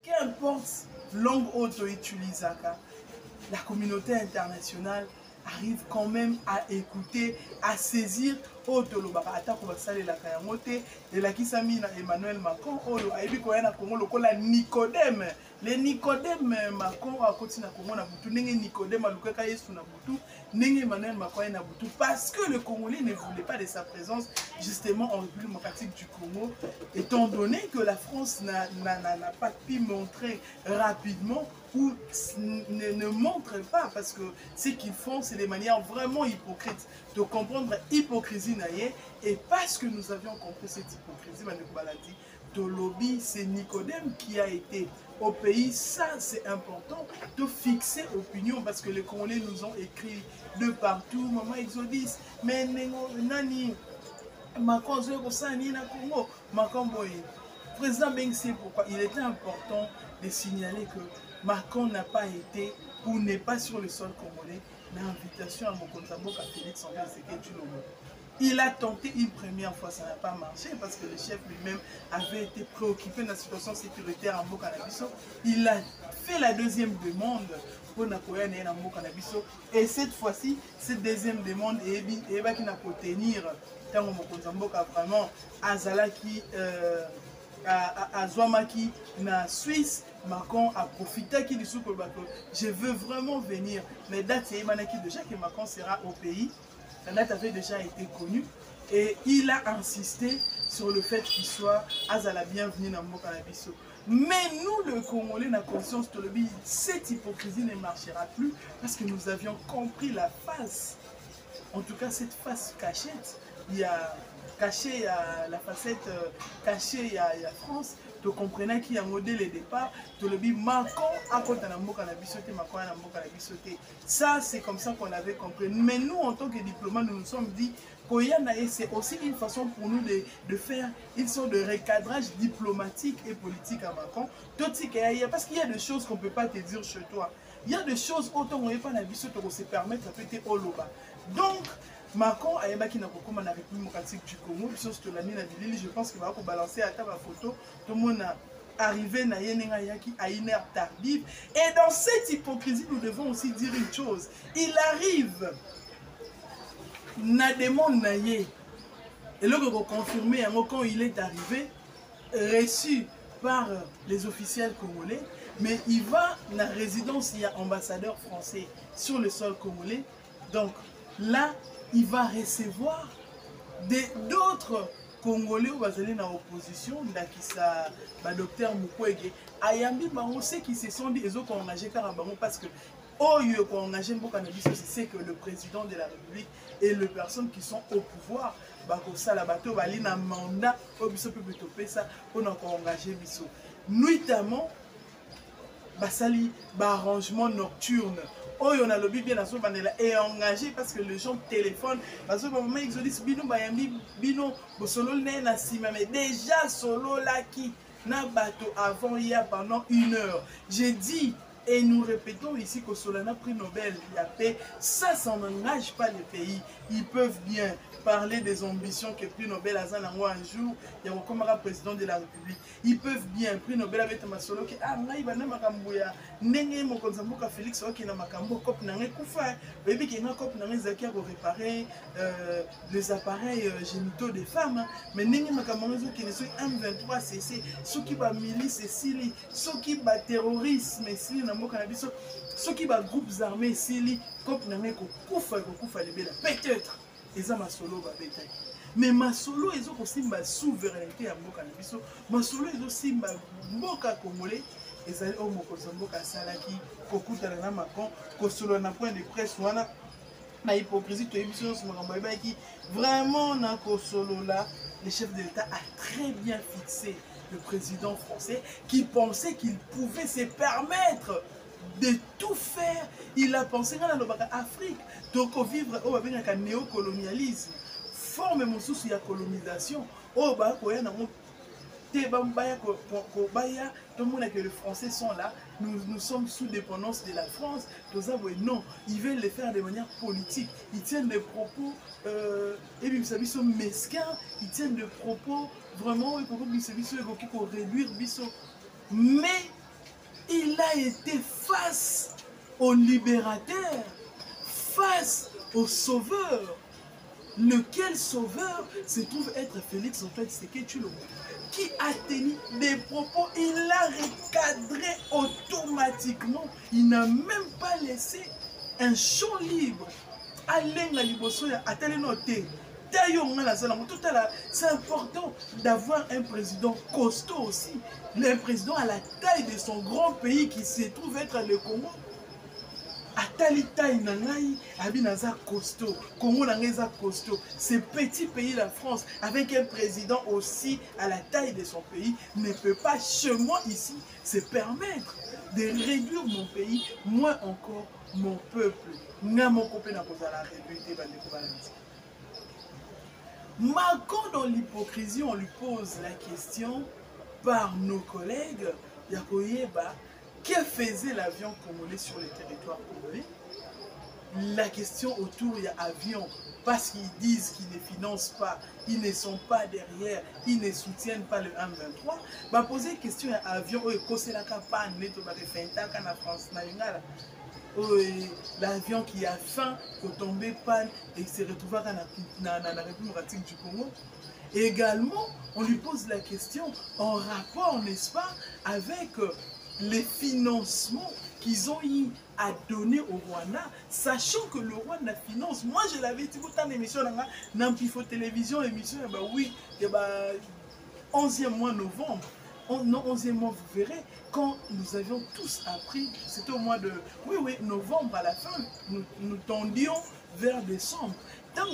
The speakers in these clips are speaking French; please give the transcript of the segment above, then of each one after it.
qu'importe langue auto utilisée, la communauté internationale arrive quand même à écouter, à saisir Otolobaka atako basale la kayamote et la kisami na Emmanuel Macron oyo aibi ko yana Congo lokola Nicodème le Nicodème Macron a koti na Congo na butu ndenge Nicodème alukaka Yesu na butu ndenge Emmanuel Macron na butu parce que le Congolais ne voulait pas de sa présence justement en République démocratique du Congo étant donné que la France n'a pas pu montrer rapidement ou ne montre pas parce que ce qu'ils font c'est des manières vraiment hypocrites de comprendre hypocrisie naïe et parce que nous avions compris cette hypocrisie de lobby c'est Nicodème qui a été au pays ça c'est important de fixer opinion parce que les Congolais nous ont écrit de partout maman Exodus mais nani Macron na Congo Macron boye président Beng c'est pourquoi il était important de signaler que Macron n'a pas été ou n'est pas sur le sol congolais l'invitation à Mokonzamboka Félix Antoine Tshisekedi Tshilombo. Il a tenté une première fois, ça n'a pas marché parce que le chef lui-même avait été préoccupé de la situation sécuritaire à Mokanabiso. Il a fait la deuxième demande pour Nakoya na Mokanabiso et cette fois-ci, cette deuxième demande est qui n'a pas tenir tant Mokonzamboka vraiment Azalaki à Zouamaki na Suisse. Macron a profité qu'il dit que je veux vraiment venir. Mais date c'est déjà que Macron sera au pays. La date avait déjà été connue et il a insisté sur le fait qu'il soit à la bienvenue dans Mokanabiso. Mais nous, le Congolais, la conscience de l'obéi, cette hypocrisie ne marchera plus parce que nous avions compris la face. En tout cas, cette face cachette, il y a caché la facette cachée, il y a France. Tu comprenais qu'il y a un modèle de départ, tu le dis Macron à côté de Macron à ça, c'est comme ça qu'on avait compris. Mais nous, en tant que diplomates, nous nous sommes dit que c'est aussi une façon pour nous de faire une sorte de recadrage diplomatique et politique à Macron. Parce qu'il y a des choses qu'on ne peut pas te dire chez toi. Il y a des choses autant on ne peut pas se permettre de faire au loba. Donc, Macron a été dans la République démocratique du Congo, je pense qu'il va balancer à ta photo, tout le monde est arrivé à une heure tardive. Et dans cette hypocrisie, nous devons aussi dire une chose. Il arrive, na demande naïe, et là, on confirmer quand il est arrivé, reçu par les officiels congolais, mais il va dans la résidence, il y a ambassadeur français sur le sol congolais. Donc là, il va recevoir d'autres Congolais ou bazali na opposition, ndakisa ba docteur Mukwege, ayambi bango ceux qui se sont dit ils ont engagé Karabango parce que oyo ko engagé mboka na biso c'est que le président de la République et les personnes qui sont au pouvoir bako sala bato bali na mandat o biso pe topé ça on a engagé biso nuitamment basali ba arrangement nocturne. Oh, on a le bien à et engagé parce que les gens téléphonent. Parce que maman Exodus bino bayambi bino solo na sima mais déjà solo là qui na bateau avant hier pendant 1 heure. J'ai dit et nous répétons ici que Solana prix Nobel, il y a paix, ça n'engage pas les pays. Ils peuvent bien parler des ambitions que prix Nobel a un jour, il y a un président de la République. Ils peuvent bien, prix Nobel avec Masolo, qui a Makambuya, Nenge Mokonzamboka Félix, qui na Makambo, Kop Nangé Koufa, baby qui na Kop Nangé Zaki pour réparer les appareils génitaux des femmes. Mais Nenge Makambo qui ne sont M23 CC, ceux qui va milice et Sili, ceux qui va terrorisme et Sili. Ceux qui ont groupes armés, Sili, peut-être, ils ont ma solo, mais ma solo, ils ont aussi ma souveraineté à Mboka Nabiso. Ma solo, ils ont aussi ma Mboka Congolais. Ils ont Mokozamboka Salaki, Kokuta na Macron, Kosolo na point de presse, na hypocrisie, qui vraiment na Kosolo là, le chef de l'État a très bien fixé le président français qui pensait qu'il pouvait se permettre de tout faire. Il a pensé à l'Afrique, donc vivre au néocolonialisme, forme mon souci de colonisation. Oh, bah, tout le monde que les Français sont là, nous sommes sous dépendance de la France. Non, ils veulent le faire de manière politique. Ils tiennent des propos mesquins, ils tiennent des propos vraiment pour réduire Bissot. Mais il a été face au libérateur, face au sauveur. Lequel sauveur se trouve être Félix Tshisekedi Tshilombo, qui a tenu des propos, il a recadré automatiquement, il n'a même pas laissé un champ libre. Alenga liboso ya atele noté. C'est important d'avoir un président costaud aussi. Le président à la taille de son grand pays qui se trouve être le Congo. Atali taille nangai, abinaza costaud. Congo nangaza costaud. Ce petit pays, la France, avec un président aussi à la taille de son pays, ne peut pas chez moi ici se permettre de réduire mon pays, moins encore mon peuple. Marquant dans l'hypocrisie, on lui pose la question par nos collègues, Yakoyeba, que faisait l'avion congolais sur le territoire congolais? La question autour il y a avion, parce qu'ils disent qu'ils ne financent pas, ils ne sont pas derrière, ils ne soutiennent pas le 1-23. Bah poser question à avion, c'est la campagne, la France, l'avion qui a faim, qui tombé panne et se retrouve dans la République démocratique du Congo. Et également, on lui pose la question en rapport, n'est-ce pas, avec les financements qu'ils ont eu à donner au Rwanda, sachant que le Rwanda finance. Moi, je l'avais dit, vous avez émission dans Pifo Télévision, émission, oui, 11e mois novembre. Non, 11e mois, vous verrez, quand nous avions tous appris, c'était au mois de novembre à la fin, nous tendions vers décembre. Tant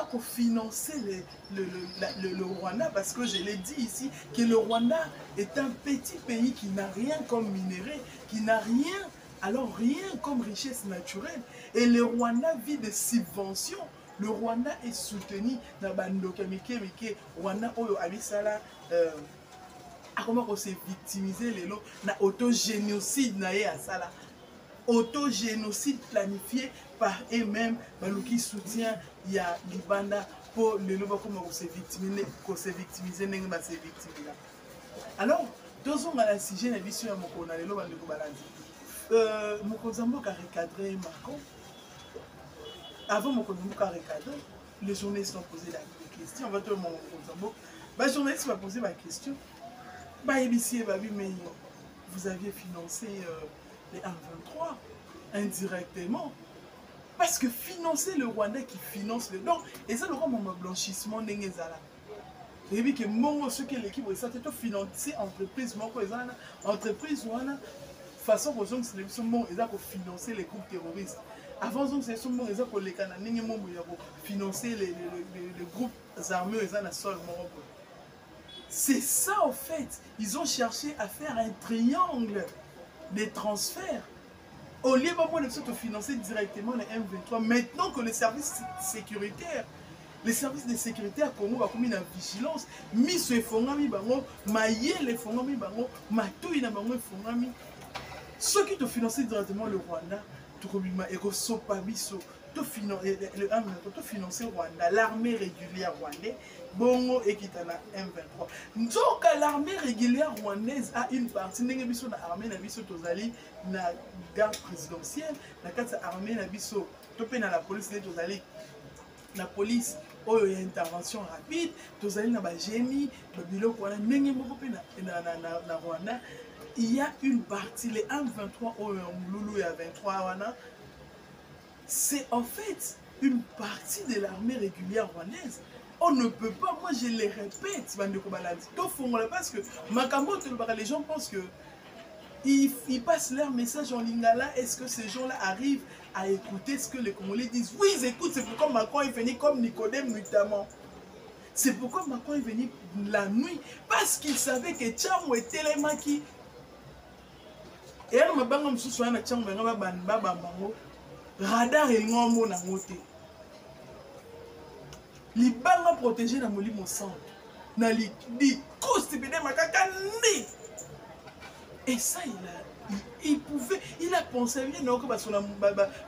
qu'on finançait le Rwanda, parce que je l'ai dit ici, que le Rwanda est un petit pays qui n'a rien comme minerai, qui n'a rien, alors rien comme richesse naturelle. Et le Rwanda vit de subventions. Le Rwanda est soutenu dans Bandoka Mike, Rwanda Oyo Abisala. Comment on s'est victimisé les lots na autogénocide na à ça là, autogénocide planifié par eux-mêmes, qui soutient il y a Libanda pour les lots comment on s'est victimisé n'est pas ces victimes là. Alors deux ans à la sujet na vision ya mokona les lots bandeko balandi mokozambo ka recadrer Macron avant mokozambo ka recadrer les journalistes ont posé la question. On va te mokozambo les journalistes va poser ma question. Bah, mais vous aviez financé les 1-23 indirectement. Parce que financer le Rwanda qui finance le don, et ça le rend mon blanchissement d'Engezala. Et puis que mon ce que l'équipe ça te financer entreprise, entreprise ou façon que c'est le bon et ça pour financer les groupes terroristes. Avant c'est ce bon et ça pour les canadiens financer les groupes armés et ça na sol Morocco. C'est ça en fait, ils ont cherché à faire un triangle des transferts. Au lieu de financer directement les M23, maintenant que les services sécuritaires, les services de sécurité à Congo ont mis en vigilance, mis ce fongami bango, maillé les fongami bango, matouille na bango fongami. Ceux qui ont financé directement le Rwanda, tout comme et sopa biso, tout financé Rwanda, l'armée régulière rwandaise. Bongo et qui na M23. Donc l'armée régulière rwandaise a une partie n'engue biso na armée na biso tozali na garde présidentielle, na kati armée na biso topé na la police ne tozali la police oyo ya intervention rapide, tozali na ba génie, ba biloko wana n'engue moko pe na Rwanda. Il y a une partie les M23 oyo Mululu ya 23 wana. C'est en fait une partie de l'armée régulière rwandaise. On ne peut pas, moi je les répète, parce que les gens pensent que ils passent leur message en lingala. Est-ce que ces gens-là arrivent à écouter ce que les Congolais disent? Oui, ils écoutent, c'est pourquoi Macron est venu comme Nicodème notamment. C'est pourquoi Macron est venu la nuit, parce qu'il savait que Tchamo était les maquis. Et alors, radar et ngombo na moté. Libanga protégé na molimo sang. Na li coste bede makaka ndi. Et ça il pouvait, il a pensé bien non que basona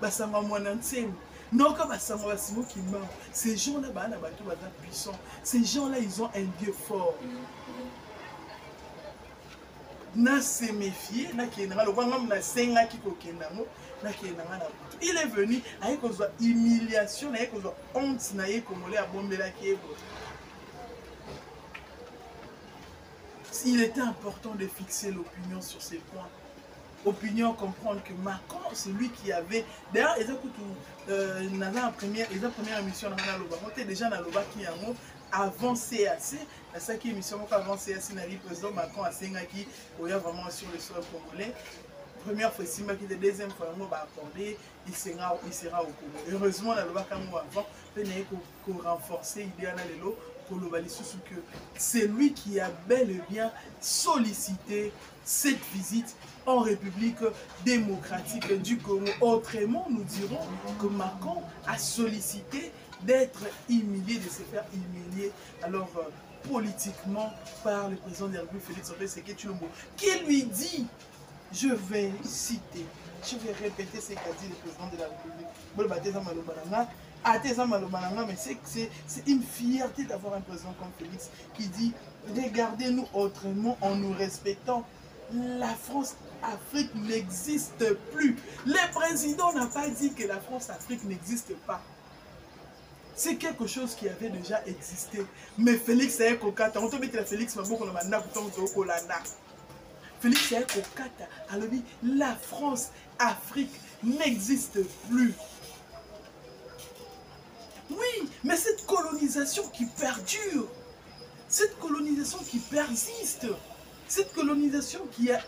basanga mwana ntsembe. Non que basanga basimo kimba. Ces gens-là bana bato baza puissants. Ces gens-là ils ont un Dieu fort. na se méfier na kendanga lo kwanga na senga ki ko kendango na kendanga na butu. Il est venu aye kozwa humiliation, aye kozwa honte na ye congolais abombela ki ebo. Il était important de fixer l'opinion sur ces points. Opinion, comprendre que Macron, c'est lui qui avait... D'ailleurs, dans la première émission, on était déjà dans le bas qui avant CAC, la cinquième émission avant CAC, le président Macron a Sengaki, il y a vraiment sur le sol congolais. Première fois, c'est qui deuxième fois, on va accorder, il sera au Congo. Heureusement, dans le bas avant, il y a renforcer l'idée que c'est lui qui a bel et bien sollicité cette visite en République démocratique du Congo. Autrement, nous dirons que Macron a sollicité d'être humilié, de se faire humilier, alors politiquement par le président de la République, Félix Antoine Tshisekedi Tshilombo, qui lui dit, je vais citer, je vais répéter ce qu'a dit le président de la République, mais c'est une fierté d'avoir un président comme Félix qui dit, regardez-nous autrement en nous respectant. La France-Afrique n'existe plus. Le président n'a pas dit que la France-Afrique n'existe pas. C'est quelque chose qui avait déjà existé. Mais Félix est kokata. On te met la Félix Félix est kokata. Alors dit, la France-Afrique n'existe plus. Oui, mais cette colonisation qui perdure, cette colonisation qui persiste, cette colonisation qui a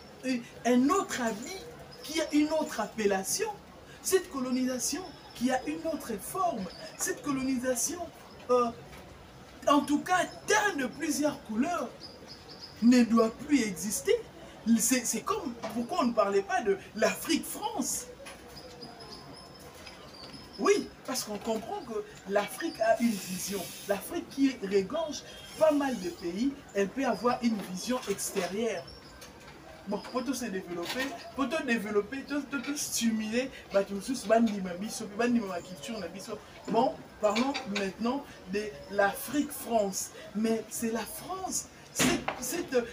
un autre avis, qui a une autre appellation, cette colonisation qui a une autre forme, cette colonisation, en tout cas, teinte de plusieurs couleurs, ne doit plus exister. C'est comme, pourquoi on ne parlait pas de l'Afrique-France? Oui, parce qu'on comprend que l'Afrique a une vision. L'Afrique qui regorge pas mal de pays, elle peut avoir une vision extérieure. Bon, pour tout se développer, pour tout développer, tout stimuler, bon, parlons maintenant de l'Afrique-France. Mais c'est la France,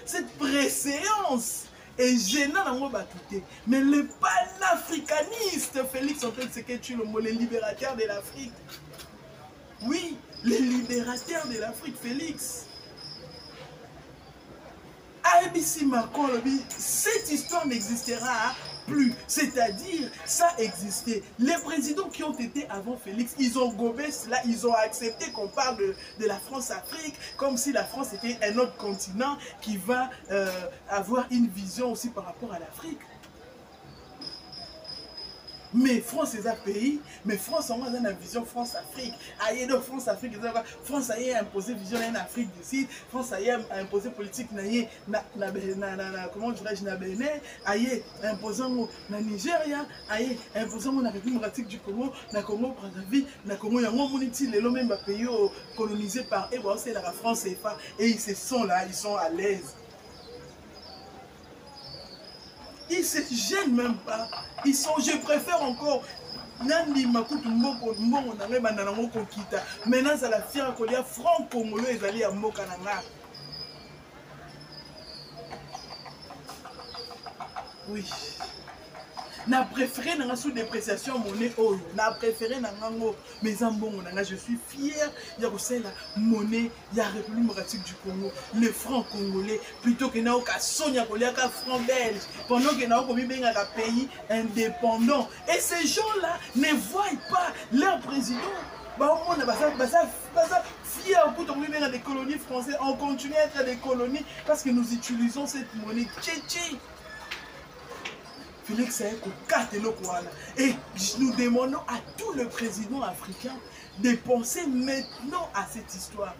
cette préséance est gênant dans mon batouté. Mais le panafricaniste Félix Antoine Tshisekedi Tshilombo, le libérateur de l'Afrique. Oui, le libérateur de l'Afrique, Félix. ABC Macron, cette histoire n'existera plus. C'est-à-dire, ça existait. Les présidents qui ont été avant Félix, ils ont gobé cela, ils ont accepté qu'on parle de la France-Afrique, comme si la France était un autre continent qui va avoir une vision aussi par rapport à l'Afrique. Mais France est un pays, mais France a une vision France-Afrique. Aïe, donc France-Afrique, France a imposé vision en Afrique du Sud, France a imposé politique, comment dirais-je, na Bénin, aïe, imposant na Nigeria, aïe, imposant na République démocratique du Congo, na Congo Brazzaville, na Congo Yango Moniti, les mêmes pays colonisés par eux, c'est la France et pas, et ils se sont là, ils sont à l'aise. Ils se gênent même pas. Ils sont, je préfère encore. Nandi Makutu Mboko Mbongo Nangé Bananango Kokita. Maintenant, ça la fière Kolia, franc congolais, ils allaient à Mokananga. Oui. Na préféré na sous dépréciation monnaie oyo. Na préféré na ngango mes ambongo nanga, je suis fier ya kosela monnaie ya République démocratique du Congo, le franc congolais plutôt que na oka sonia kolia ka franc belge pendant que na oko bibenga ka pays indépendant. Et ces gens-là ne voient pas leur président. Bah on a basa fier au bout de des colonies françaises, on continue à être des colonies parce que nous utilisons cette monnaie tchétché. Félix et nous demandons à tous les présidents africains de penser maintenant à cette histoire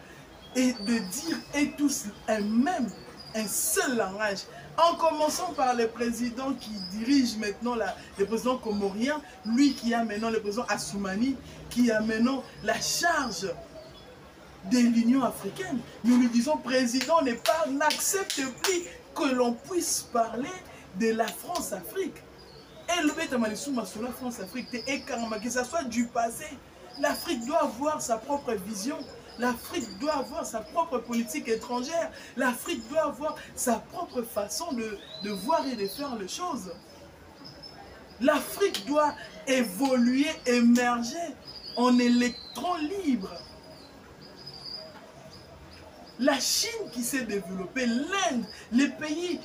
et de dire et tous un seul langage. En commençant par le président qui dirige maintenant le président comorien, lui qui a maintenant le président Assoumani, qui a maintenant la charge de l'Union africaine. Nous lui disons, président, n'accepte plus que l'on puisse parler de la France-Afrique. Et le Bétamalissouma sur la France-Afrique, et que ça soit du passé. L'Afrique doit avoir sa propre vision. L'Afrique doit avoir sa propre politique étrangère. L'Afrique doit avoir sa propre façon de voir et de faire les choses. L'Afrique doit évoluer, émerger en électrons libres. La Chine qui s'est développée, l'Inde, les pays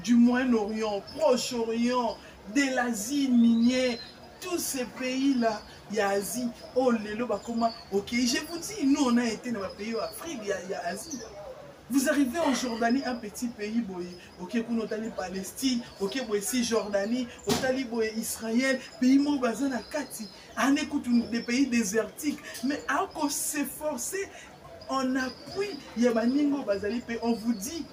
du Moyen-Orient, Proche-Orient, de l'Asie minière, tous ces pays-là, il y a Asie. Oh, ok, je vous dis, nous on a été dans les pays d'Afrique, il y a Asie. Vous arrivez en Jordanie, un petit pays, ok, vous avez Palestine, ok, ici Jordanie, vous avez Israël, pays Mobazana Kati, on écoute des pays désertiques, mais à cause s'efforcer, on appuie, il y a Baningo Bazali, on vous dit,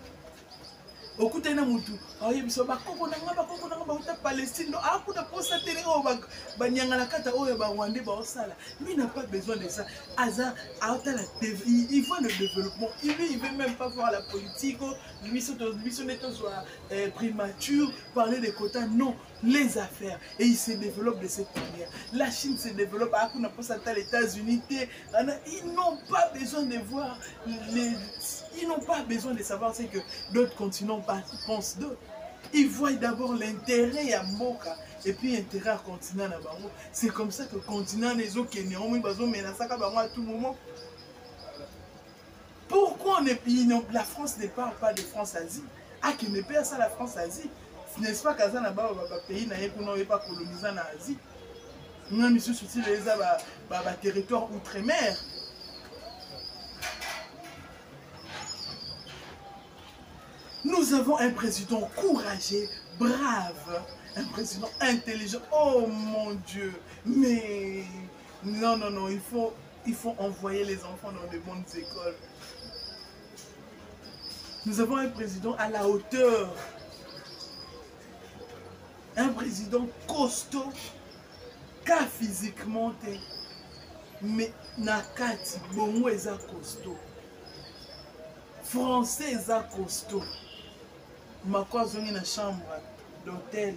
okute na mutu aye biso bakoko nanga bauta Palestine akuta posa tele o banyanga la kata oyo ba Rwandais ba osala. Lui n'a pas besoin de ça. Aza auta la il voit le développement. Il veut même pas voir la politique. Lui n'est soit primature, parler des quotas, non, les affaires. Et il se développe de cette manière. La Chine se développe à akuna posa ta les États-Unis. Ils n'ont pas besoin de voir ils n'ont pas besoin de savoir ce que d'autres continents pensent d'eux. Ils voient d'abord l'intérêt à Moka et puis l'intérêt à continent. C'est comme ça que le continent les autres qui à tout moment. Pourquoi la France ne parle pas de France-Asie? Ah, qui ne perd ça la France-Asie? N'est-ce pas qu'Aza n'a pas pays n'a pas colonisé en Asie? Nous avons mis sur le territoire outre-mer. Nous avons un président courageux, brave, un président intelligent. Oh mon Dieu! Mais non, il faut envoyer les enfants dans de bonnes écoles. Nous avons un président à la hauteur. Un président costaud, pas physiquement, mais nakati, bongo eza costaud. Français eza costaud. Makwa zongi na chambre d'hôtel.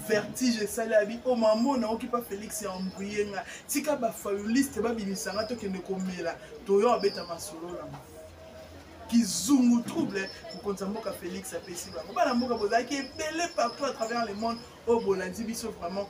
Vertige et salabi. Oh maman na okipa Félix et embrouillé nga. Tika ba fayoliste ba bimisanga to kende komela. Toyo abeta masolo la. Kizungu trouble pour kontamboka Félix a pesi ba. Ba na mboka boza qui est belé partout à travers le monde. Oh bolandi biso vraiment.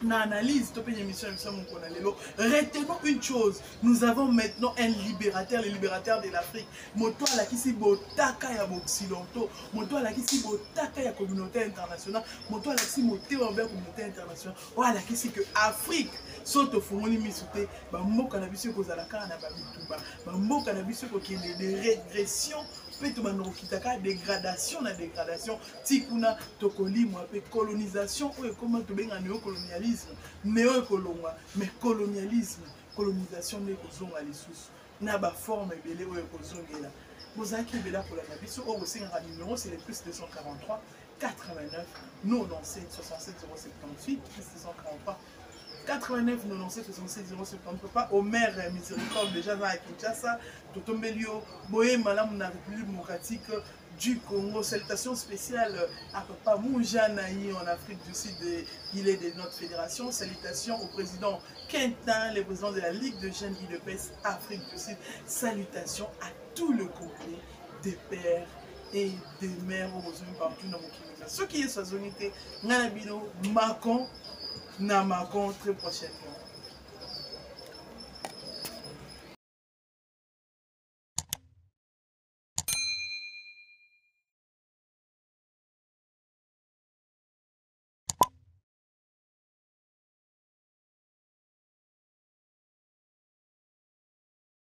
N'analyse, retenons une chose, nous avons maintenant un libérateur, le libérateur de l'Afrique. Moto à la kisi botaka ya occidentaux, moto à la kisi botaka ya communauté internationale, moto à la kisi moté envers communauté internationale, ou à la kisi que Afrique saute fongoli misute, ba mboka na biso ko zalaka na ba bituba, ba mboka na biso ko kende de régression. Dégradation na dégradation tikuna tokoli mo pe colonisation ou comment to benga néocolonialisme néocolonga mais colonialisme colonisation ne kozonga lisusu na ba forme belé ou kozongela bozaki bela pour la biso o bosenga numéro c'est le plus 243 89 97 67 078 plus 243 89 97 67 070 pas au maire miséricorde déjà dans Kinshasa Totombelio Boé Malam na République démocratique du Congo. Salutations spéciales à Papa Moujanaï en Afrique du Sud, il est de notre fédération. Salutations au président Quentin, le président de la Ligue de jeunes IDPS Afrique du Sud. Salutations à tout le complet des pères et des mères au besoin partout dans mon Kinshasa. Ce qui est sa zonité, Nanabino, Macon, Namakon très prochainement.